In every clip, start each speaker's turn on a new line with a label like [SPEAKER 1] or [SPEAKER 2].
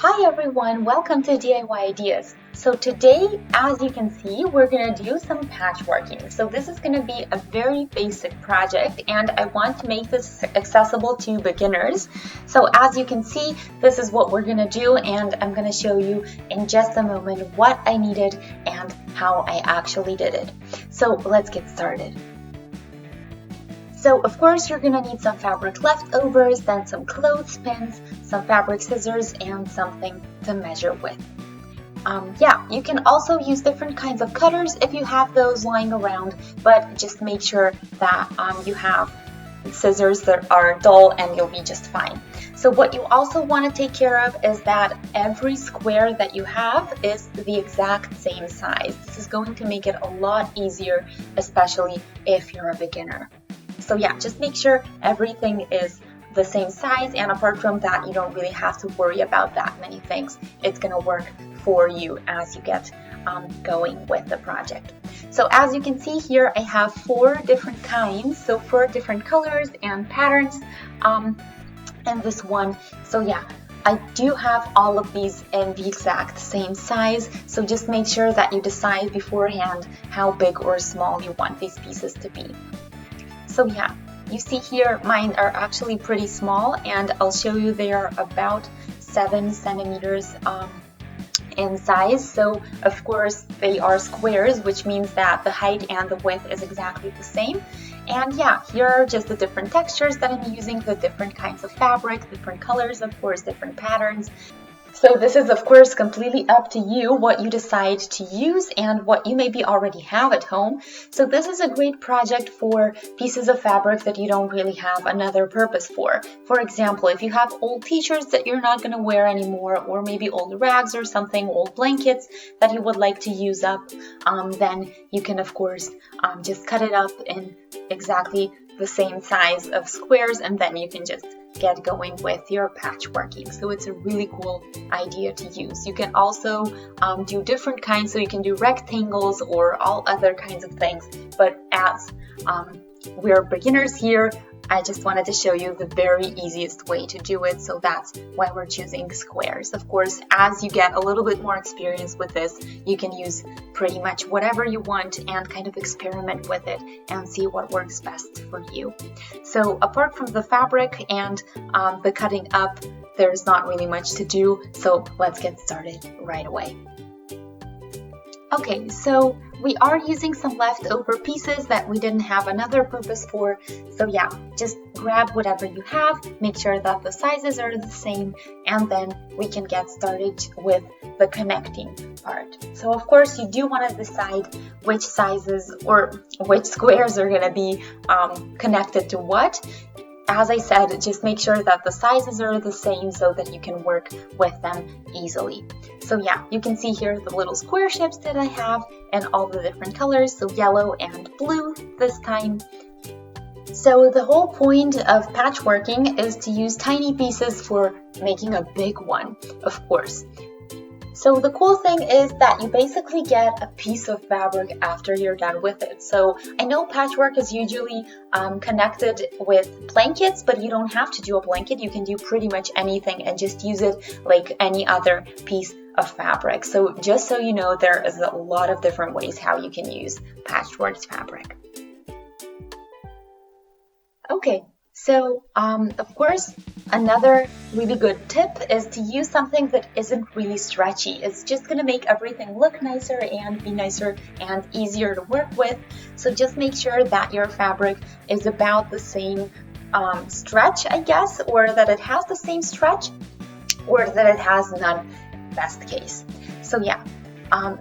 [SPEAKER 1] Hi everyone, welcome to DIY Ideas. So today, as you can see, we're going to do some patchworking. So this is going to be a very basic project and I want to make this accessible to beginners. So as you can see, this is what we're going to do and I'm going to show you in just a moment what I needed and how I actually did it. So let's get started. So of course you're going to need some fabric leftovers, then some clothespins, some fabric scissors, and something to measure with. You can also use different kinds of cutters if you have those lying around, but just make sure that you have scissors that are dull and you'll be just fine. So what you also want to take care of is that every square that you have is the exact same size. This is going to make it a lot easier, especially if you're a beginner. So yeah, just make sure everything is the same size, and apart from that, you don't really have to worry about that many things. It's gonna work for you as you get going with the project. So as you can see here, I have 4 different kinds, so 4 different colors and patterns in this one. So yeah, I do have all of these in the exact same size, so just make sure that you decide beforehand how big or small you want these pieces to be. So yeah, you see here mine are actually pretty small and I'll show you they are about 7 centimeters in size. So of course they are squares, which means that the height and the width is exactly the same. And yeah, here are just the different textures that I'm using, the different kinds of fabric, different colors, of course, different patterns. So this is of course completely up to you what you decide to use and what you maybe already have at home. So this is a great project for pieces of fabric that you don't really have another purpose for. For example, if you have old t-shirts that you're not going to wear anymore, or maybe old rags or something, old blankets that you would like to use up, then you can of course just cut it up in exactly the same size of squares and then you can just get going with your patchworking. So it's a really cool idea to use. You can also do different kinds, so you can do rectangles or all other kinds of things, but as we're beginners here, I just wanted to show you the very easiest way to do it, so that's why we're choosing squares. Of course, as you get a little bit more experience with this, you can use pretty much whatever you want and kind of experiment with it and see what works best for you. So apart from the fabric and the cutting up, there's not really much to do, so let's get started right away. Okay, so we are using some leftover pieces that we didn't have another purpose for. So yeah, just grab whatever you have, make sure that the sizes are the same, and then we can get started with the connecting part. So of course you do want to decide which sizes or which squares are going to be connected to what. As I said, just make sure that the sizes are the same so that you can work with them easily. So yeah, you can see here the little square shapes that I have and all the different colors, so yellow and blue this time. So the whole point of patchworking is to use tiny pieces for making a big one, of course. So the cool thing is that you basically get a piece of fabric after you're done with it. So I know patchwork is usually connected with blankets, but you don't have to do a blanket. You can do pretty much anything and just use it like any other piece of fabric. So just so you know, there is a lot of different ways how you can use patchwork fabric. Okay. So, of course, another really good tip is to use something that isn't really stretchy. It's just going to make everything look nicer and be nicer and easier to work with. So just make sure that your fabric is about the same stretch, I guess, or that it has the same stretch, or that it has none, best case. So yeah.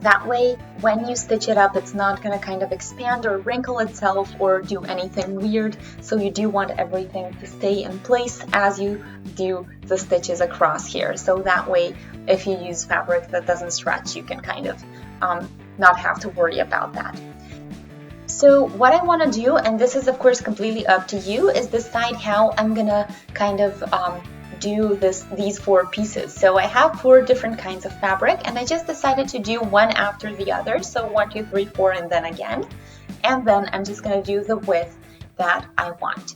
[SPEAKER 1] That way, when you stitch it up, it's not going to kind of expand or wrinkle itself or do anything weird. So you do want everything to stay in place as you do the stitches across here. So that way, if you use fabric that doesn't stretch, you can kind of not have to worry about that. So what I want to do, and this is of course completely up to you, is decide how I'm going to kind of do these 4 pieces. So I have 4 different kinds of fabric and I just decided to do one after the other. So 1, 2, 3, 4 and then again. And then I'm just going to do the width that I want.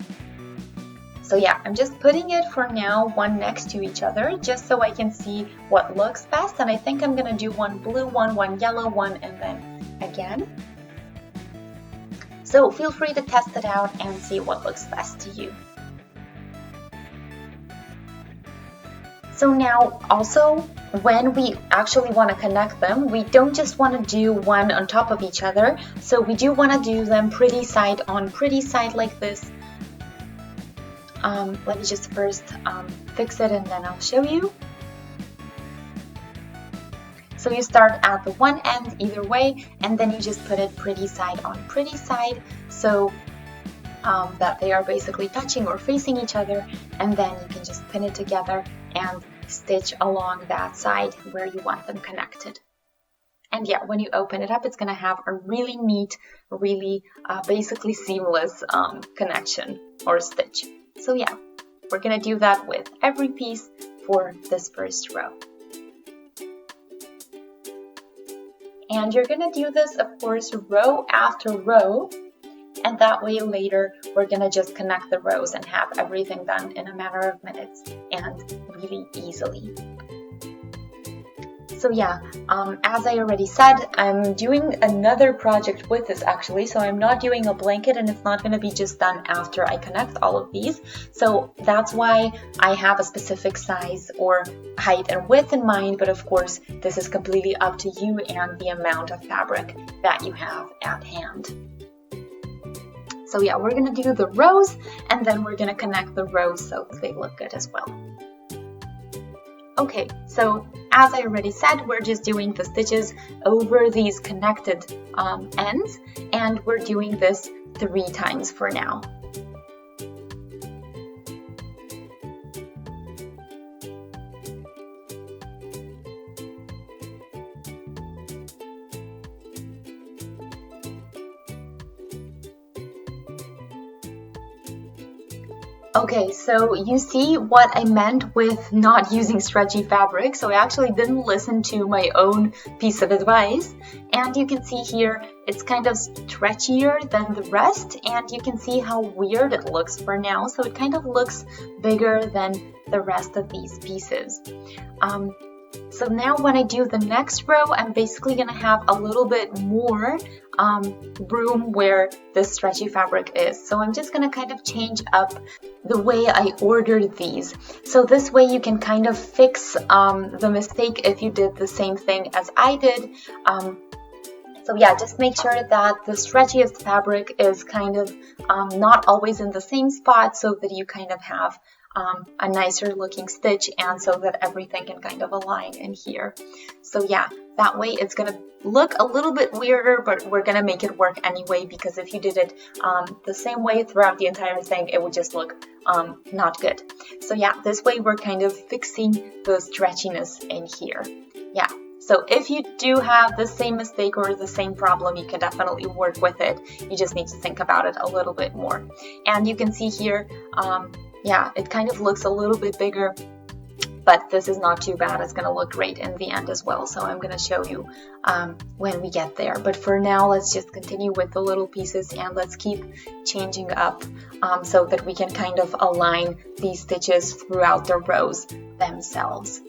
[SPEAKER 1] So yeah, I'm just putting it for now one next to each other just so I can see what looks best. And I think I'm gonna do one blue one, one yellow one, and then again. So feel free to test it out and see what looks best to you. So now also, when we actually want to connect them, we don't just want to do one on top of each other. So we do want to do them pretty side on pretty side like this. Let me just first fix it and then I'll show you. So you start at the one end either way, and then you just put it pretty side on pretty side, so that they are basically touching or facing each other, and then you can just pin it together and stitch along that side where you want them connected. And yeah, when you open it up, it's going to have a really neat, really basically seamless connection or stitch. So yeah, we're going to do that with every piece for this first row. And you're going to do this, of course, row after row, and that way later we're going to just connect the rows and have everything done in a matter of minutes and really easily. So yeah, as I already said, I'm doing another project with this actually, so I'm not doing a blanket and it's not going to be just done after I connect all of these. So that's why I have a specific size or height and width in mind, but of course this is completely up to you and the amount of fabric that you have at hand. So yeah, we're going to do the rows and then we're going to connect the rows so they look good as well. Okay, so as I already said, we're just doing the stitches over these connected ends, and we're doing this 3 times for now. Okay, so you see what I meant with not using stretchy fabric. So I actually didn't listen to my own piece of advice. And you can see here, it's kind of stretchier than the rest. And you can see how weird it looks for now. So it kind of looks bigger than the rest of these pieces. So now when I do the next row, I'm basically going to have a little bit more room where this stretchy fabric is. So I'm just going to kind of change up the way I ordered these. So this way you can kind of fix the mistake if you did the same thing as I did. So yeah, just make sure that the stretchiest fabric is kind of not always in the same spot so that you kind of have a nicer looking stitch and so that everything can kind of align in here. So yeah, that way it's going to look a little bit weirder, but we're going to make it work anyway, because if you did it the same way throughout the entire thing, it would just look not good. So yeah, this way we're kind of fixing the stretchiness in here. Yeah. So if you do have the same mistake or the same problem, you can definitely work with it. You just need to think about it a little bit more. And you can see here, yeah, it kind of looks a little bit bigger, but this is not too bad. It's going to look great in the end as well. So I'm going to show you when we get there. But for now, let's just continue with the little pieces and let's keep changing up so that we can kind of align these stitches throughout the rows themselves.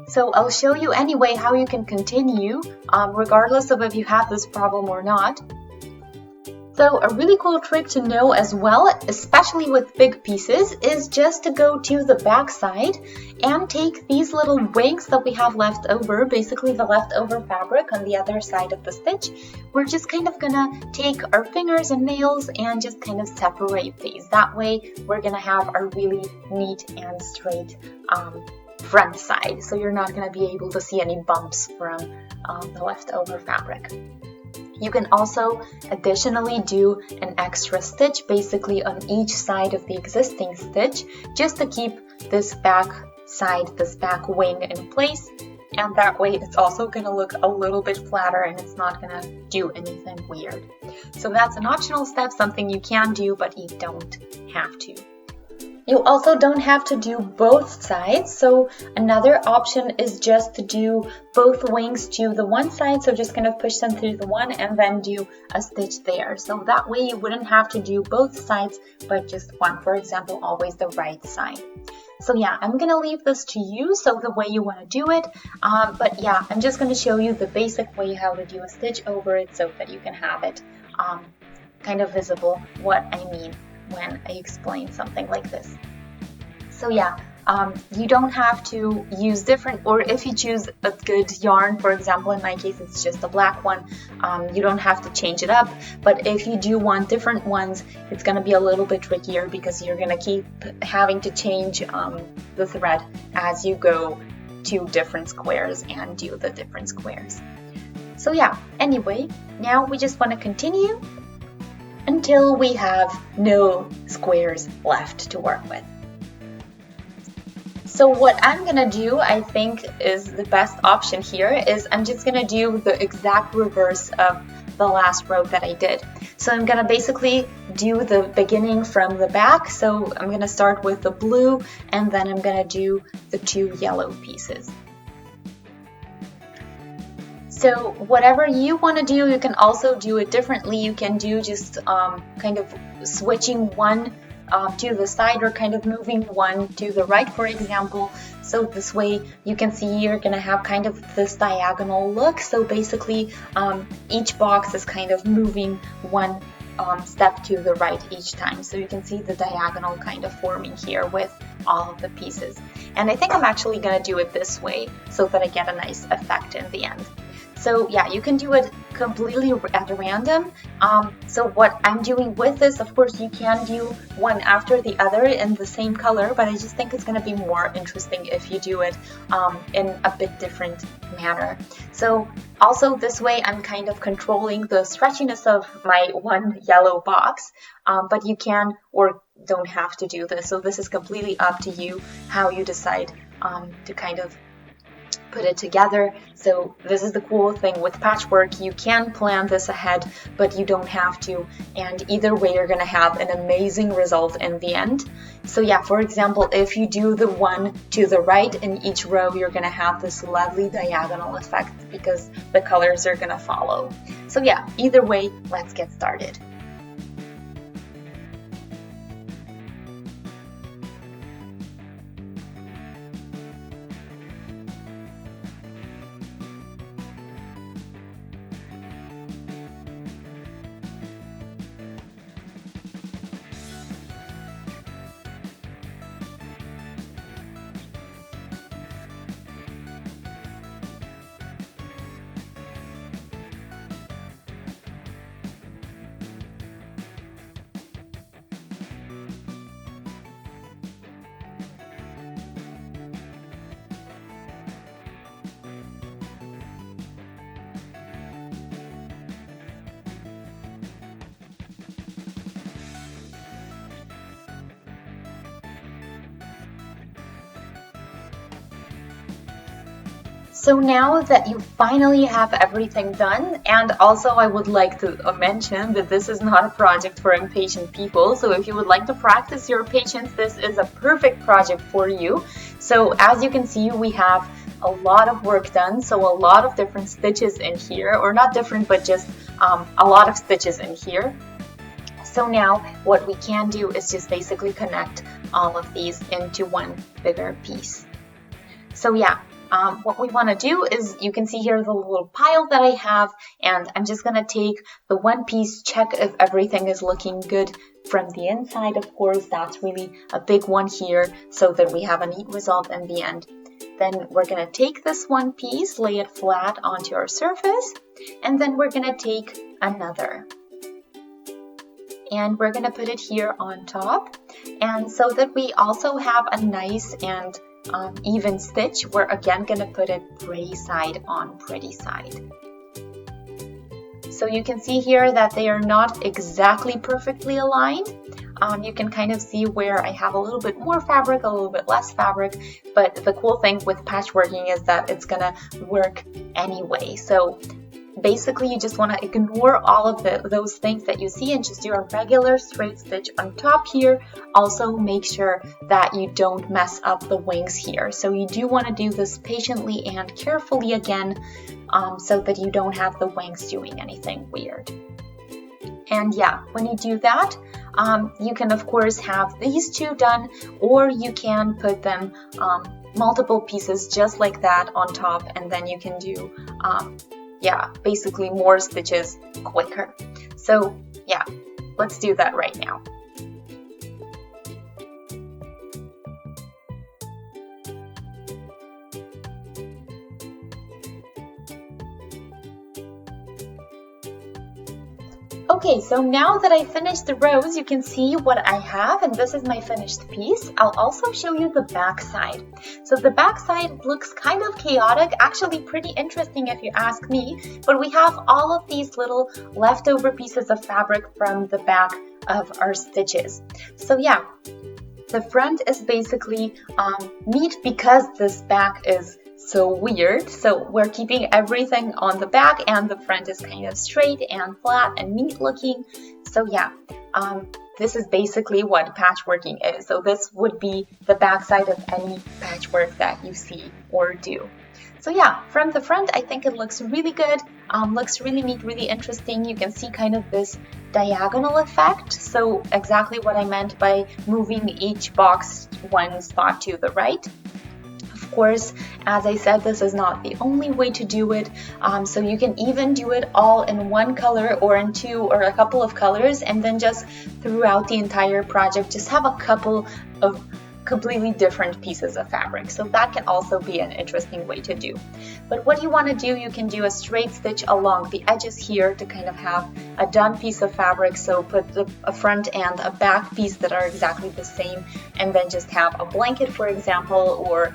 [SPEAKER 1] So I'll show you anyway how you can continue regardless of if you have this problem or not. So a really cool trick to know as well, especially with big pieces, is just to go to the back side and take these little wings that we have left over, basically the leftover fabric on the other side of the stitch. We're just kind of gonna take our fingers and nails and just kind of separate these. That way we're gonna have a really neat and straight front side. So you're not gonna be able to see any bumps from the leftover fabric. You can also additionally do an extra stitch basically on each side of the existing stitch just to keep this back side, this back wing in place, and that way it's also going to look a little bit flatter and it's not going to do anything weird. So that's an optional step, something you can do but you don't have to. You also don't have to do both sides, so another option is just to do both wings to the one side, so just kind of push them through the one and then do a stitch there. So that way you wouldn't have to do both sides, but just one, for example, always the right side. So yeah, I'm gonna leave this to you, so the way you want to do it, but yeah, I'm just gonna show you the basic way how to do a stitch over it so that you can have it kind of visible what I mean when I explain something like this. So yeah, you don't have to use different, or if you choose a good yarn, for example, in my case it's just a black one, you don't have to change it up. But if you do want different ones, it's going to be a little bit trickier because you're going to keep having to change the thread as you go to different squares and do the different squares. So yeah, anyway, now we just want to continue until we have no squares left to work with. So what I'm gonna do, I think is the best option here, is I'm just gonna do the exact reverse of the last row that I did. So I'm gonna basically do the beginning from the back. So I'm gonna start with the blue and then I'm gonna do the 2 yellow pieces. So whatever you want to do, you can also do it differently. You can do just kind of switching one to the side or kind of moving one to the right, for example. So this way you can see you're going to have kind of this diagonal look. So basically each box is kind of moving one step to the right each time. So you can see the diagonal kind of forming here with all of the pieces. And I think I'm actually going to do it this way so that I get a nice effect in the end. So yeah, you can do it completely at random. So what I'm doing with this, of course, you can do one after the other in the same color, but I just think it's going to be more interesting if you do it in a bit different manner. So also this way, I'm kind of controlling the stretchiness of my one yellow box, but you can or don't have to do this. So this is completely up to you how you decide to kind of put it together. So this is the cool thing with patchwork. You can plan this ahead, but you don't have to. And either way, you're going to have an amazing result in the end. So yeah, for example, if you do the one to the right in each row, you're going to have this lovely diagonal effect because the colors are going to follow. So yeah, either way, let's get started. So now that you finally have everything done, and also I would like to mention that this is not a project for impatient people, so if you would like to practice your patience, this is a perfect project for you. So as you can see, we have a lot of work done, so a lot of different stitches in here, or not different, but just a lot of stitches in here. So now what we can do is just basically connect all of these into one bigger piece. So yeah. What we want to do is, you can see here the little pile that I have, and I'm just going to take the one piece, check if everything is looking good from the inside. Of course, that's really a big one here, so that we have a neat result in the end. Then we're going to take this one piece, lay it flat onto our surface, and then we're going to take another. And we're going to put it here on top, and so that we also have a nice and even stitch, we're again going to put it pretty side on pretty side. So you can see here that they are not exactly perfectly aligned. You can kind of see where I have a little bit more fabric, a little bit less fabric, but the cool thing with patchworking is that it's going to work anyway. So basically you just want to ignore all of those things that you see and just do a regular straight stitch on top here. Also make sure that you don't mess up the wings here. So you do want to do this patiently and carefully again, so that you don't have the wings doing anything weird. And yeah, when you do that, you can of course have these two done, or you can put them multiple pieces just like that on top, and then you can do yeah, basically more stitches quicker. So yeah, let's do that right now. Okay, so now that I finished the rows, you can see what I have, and this is my finished piece. I'll also show you the back side. So the back side looks kind of chaotic, actually pretty interesting if you ask me, but we have all of these little leftover pieces of fabric from the back of our stitches. So yeah, the front is basically neat because this back is so weird. So we're keeping everything on the back, and the front is kind of straight and flat and neat looking. So yeah, this is basically what patchworking is. So this would be the back side of any patchwork that you see or do. So yeah, from the front, I think it looks really good, looks really neat, really interesting. You can see kind of this diagonal effect. So exactly what I meant by moving each box one spot to the right. Of course, as I said, this is not the only way to do it, so you can even do it all in one color or in two or a couple of colors, and then just throughout the entire project just have a couple of completely different pieces of fabric. So that can also be an interesting way to do. But what you want to do, you can do a straight stitch along the edges here to kind of have a done piece of fabric. So put a front and a back piece that are exactly the same, and then just have a blanket, for example, or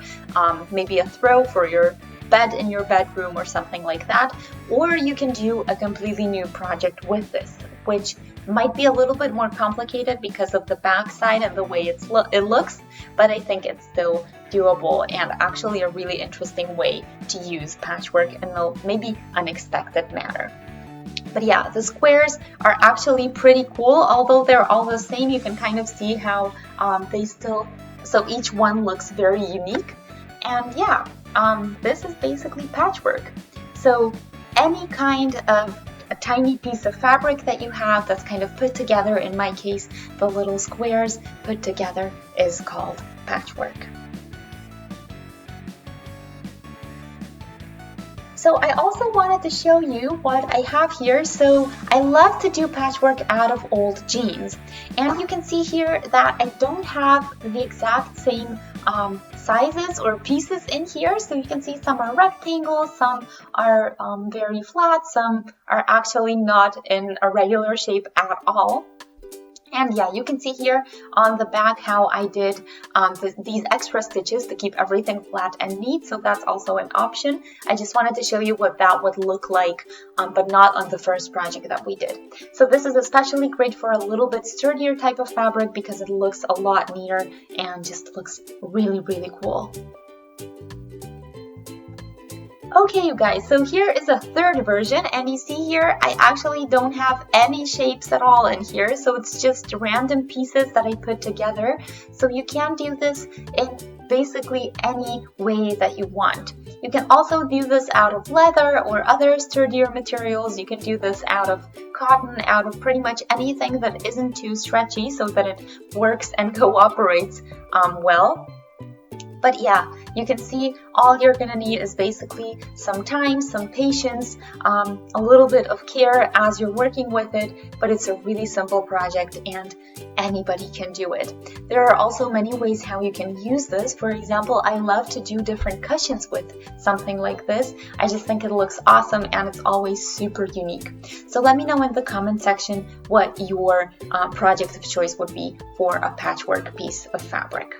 [SPEAKER 1] maybe a throw for your bed in your bedroom or something like that. Or you can do a completely new project with this, which might be a little bit more complicated because of the back side and the way it looks, but I think it's still doable and actually a really interesting way to use patchwork in a maybe unexpected manner. But yeah, the squares are actually pretty cool. Although they're all the same, you can kind of see how so each one looks very unique. And yeah, this is basically patchwork. So any kind of a tiny piece of fabric that you have that's kind of put together, in my case, the little squares put together, is called patchwork. So I also wanted to show you what I have here. So I love to do patchwork out of old jeans. And you can see here that I don't have the exact same sizes or pieces in here. So you can see some are rectangles, some are very flat, some are actually not in a regular shape at all. And yeah, you can see here on the back how I did these extra stitches to keep everything flat and neat. So that's also an option. I just wanted to show you what that would look like, but not on the first project that we did. So this is especially great for a little bit sturdier type of fabric because it looks a lot neater and just looks really, really cool. Okay, you guys, so here is a third version, and you see here I actually don't have any shapes at all in here, so it's just random pieces that I put together. So you can do this in basically any way that you want. You can also do this out of leather or other sturdier materials. You can do this out of cotton, out of pretty much anything that isn't too stretchy so that it works and cooperates well. But yeah, you can see all you're gonna need is basically some time, some patience, a little bit of care as you're working with it, but it's a really simple project and anybody can do it. There are also many ways how you can use this. For example, I love to do different cushions with something like this. I just think it looks awesome and it's always super unique. So let me know in the comment section what your project of choice would be for a patchwork piece of fabric.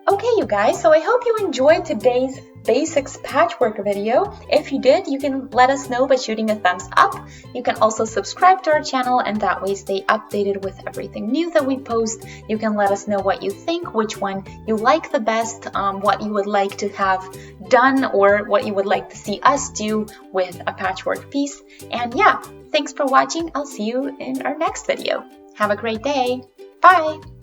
[SPEAKER 1] Okay, you guys, so I hope you enjoyed today's basics patchwork video. If you did, you can let us know by shooting a thumbs up. You can also subscribe to our channel and that way stay updated with everything new that we post. You can let us know what you think, which one you like the best, what you would like to have done, or what you would like to see us do with a patchwork piece. And yeah, thanks for watching. I'll see you in our next video. Have a great day. Bye!